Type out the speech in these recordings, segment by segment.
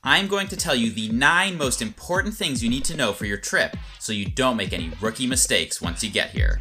I'm going to tell you the 9 most important things you need to know for your trip so you don't make any rookie mistakes once you get here.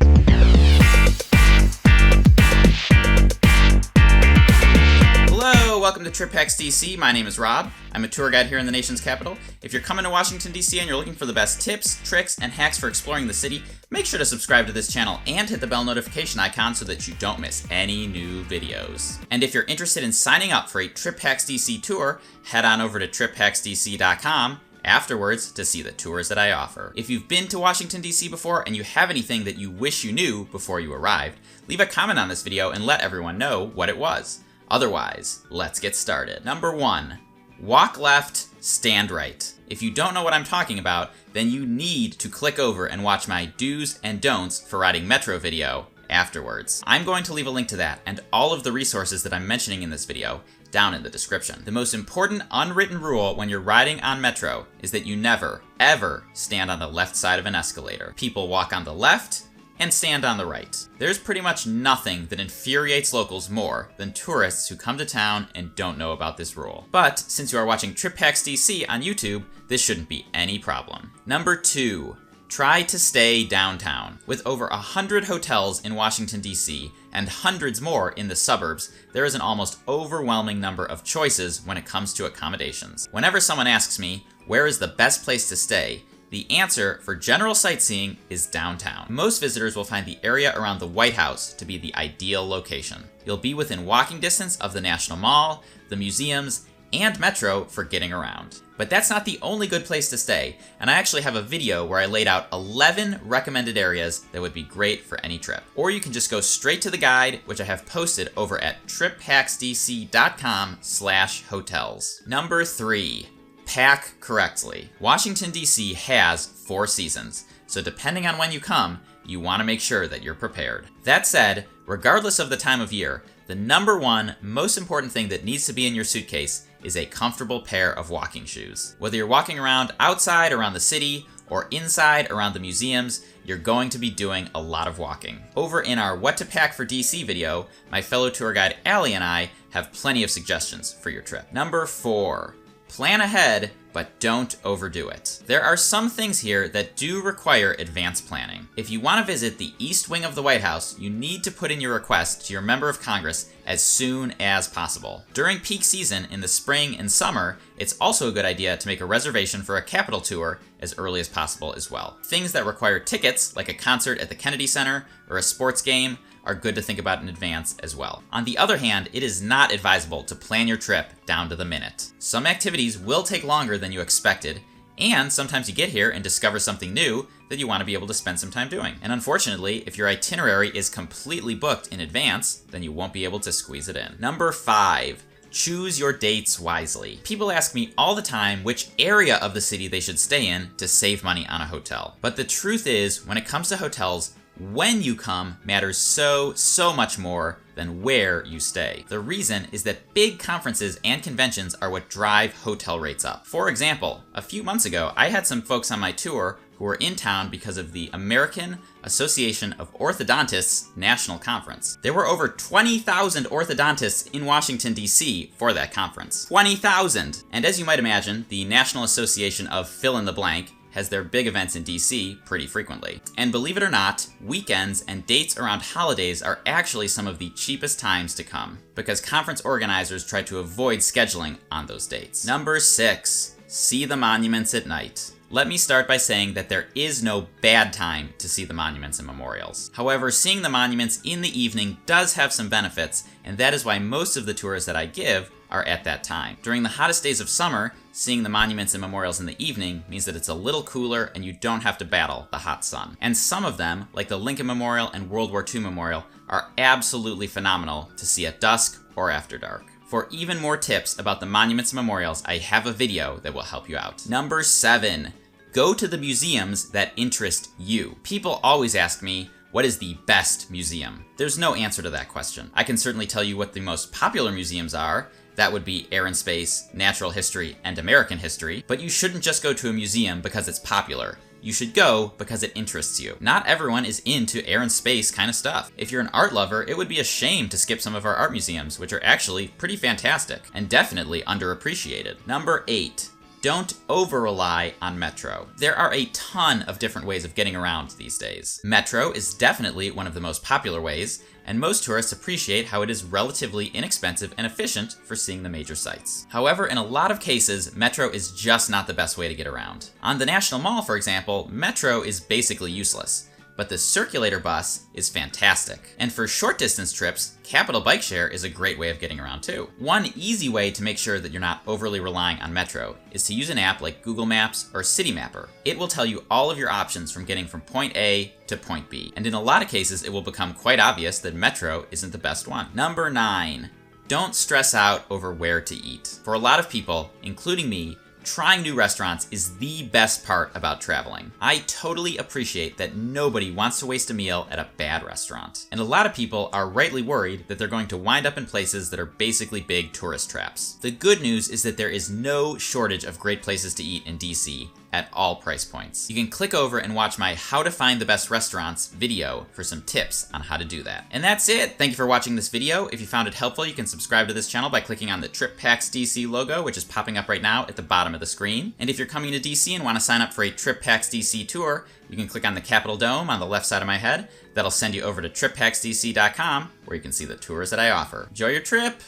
Hello, welcome to Trip Hacks DC. My name is Rob. I'm a tour guide here in the nation's capital. If you're coming to Washington, D.C. and you're looking for the best tips, tricks, and hacks for exploring the city, make sure to subscribe to this channel and hit the bell notification icon so that you don't miss any new videos. And if you're interested in signing up for a Trip Hacks DC tour, head on over to triphacksdc.com afterwards to see the tours that I offer. If you've been to Washington, D.C. before and you have anything that you wish you knew before you arrived, leave a comment on this video and let everyone know what it was. Otherwise, let's get started. Number 1, walk left, stand right. If you don't know what I'm talking about, then you need to click over and watch my do's and don'ts for riding Metro video afterwards. I'm going to leave a link to that and all of the resources that I'm mentioning in this video down in the description. The most important unwritten rule when you're riding on Metro is that you never, ever stand on the left side of an escalator. People walk on the left and stand on the right. There's pretty much nothing that infuriates locals more than tourists who come to town and don't know about this rule. But since you are watching Trip Hacks DC on YouTube, this shouldn't be any problem. Number 2, try to stay downtown. With over 100 hotels in Washington, D.C., and hundreds more in the suburbs, there is an almost overwhelming number of choices when it comes to accommodations. Whenever someone asks me, where is the best place to stay, the answer for general sightseeing is downtown. Most visitors will find the area around the White House to be the ideal location. You'll be within walking distance of the National Mall, the museums, and Metro for getting around. But that's not the only good place to stay, and I actually have a video where I laid out 11 recommended areas that would be great for any trip. Or you can just go straight to the guide, which I have posted over at triphacksdc.com/hotels. Number 3. Pack correctly. Washington, D.C. has 4 seasons, so depending on when you come, you want to make sure that you're prepared. That said, regardless of the time of year, the number 1 most important thing that needs to be in your suitcase is a comfortable pair of walking shoes. Whether you're walking around outside around the city or inside around the museums, you're going to be doing a lot of walking. Over in our What to Pack for DC video, my fellow tour guide Allie and I have plenty of suggestions for your trip. Number 4. Plan ahead, but don't overdo it. There are some things here that do require advanced planning. If you want to visit the East Wing of the White House, you need to put in your request to your member of Congress as soon as possible. During peak season in the spring and summer, it's also a good idea to make a reservation for a Capitol tour as early as possible as well. Things that require tickets, like a concert at the Kennedy Center or a sports game, are good to think about in advance as well. On the other hand, it is not advisable to plan your trip down to the minute. Some activities will take longer than you expected, and sometimes you get here and discover something new that you want to be able to spend some time doing. And unfortunately, if your itinerary is completely booked in advance, then you won't be able to squeeze it in. Number 5. Choose your dates wisely. People ask me all the time which area of the city they should stay in to save money on a hotel. But the truth is, when it comes to hotels, when you come matters so much more than where you stay. The reason is that big conferences and conventions are what drive hotel rates up. For example, a few months ago, I had some folks on my tour who were in town because of the American Association of Orthodontists National Conference. There were over 20,000 orthodontists in Washington, D.C. for that conference. 20,000! And as you might imagine, the National Association of Fill in the Blank has their big events in DC pretty frequently. And believe it or not, weekends and dates around holidays are actually some of the cheapest times to come, because conference organizers try to avoid scheduling on those dates. Number 6, see the monuments at night. Let me start by saying that there is no bad time to see the monuments and memorials. However, seeing the monuments in the evening does have some benefits, and that is why most of the tours that I give are at that time. During the hottest days of summer, seeing the monuments and memorials in the evening means that it's a little cooler and you don't have to battle the hot sun. And some of them, like the Lincoln Memorial and World War II Memorial, are absolutely phenomenal to see at dusk or after dark. For even more tips about the monuments and memorials, I have a video that will help you out. Number 7, go to the museums that interest you. People always ask me, what is the best museum? There's no answer to that question. I can certainly tell you what the most popular museums are. That would be Air and Space, Natural History, and American History. But you shouldn't just go to a museum because it's popular. You should go because it interests you. Not everyone is into air and space kind of stuff. If you're an art lover, it would be a shame to skip some of our art museums, which are actually pretty fantastic and definitely underappreciated. Number 8. Don't over-rely on Metro. There are a ton of different ways of getting around these days. Metro is definitely one of the most popular ways, and most tourists appreciate how it is relatively inexpensive and efficient for seeing the major sites. However, in a lot of cases, Metro is just not the best way to get around. On the National Mall, for example, Metro is basically useless, but the Circulator bus is fantastic. And for short distance trips, Capital Bike Share is a great way of getting around too. One easy way to make sure that you're not overly relying on Metro is to use an app like Google Maps or City Mapper. It will tell you all of your options from getting from point A to point B. And in a lot of cases, it will become quite obvious that Metro isn't the best one. Number 9, don't stress out over where to eat. For a lot of people, including me, trying new restaurants is the best part about traveling. I totally appreciate that nobody wants to waste a meal at a bad restaurant. And a lot of people are rightly worried that they're going to wind up in places that are basically big tourist traps. The good news is that there is no shortage of great places to eat in DC at all price points. You can click over and watch my How to Find the Best Restaurants video for some tips on how to do that. And that's it. Thank you for watching this video. If you found it helpful, you can subscribe to this channel by clicking on the Trip Packs DC logo, which is popping up right now at the bottom of the screen. And if you're coming to DC and want to sign up for a Trip Packs DC tour, you can click on the Capitol Dome on the left side of my head. That'll send you over to trippacksdc.com, where you can see the tours that I offer. Enjoy your trip!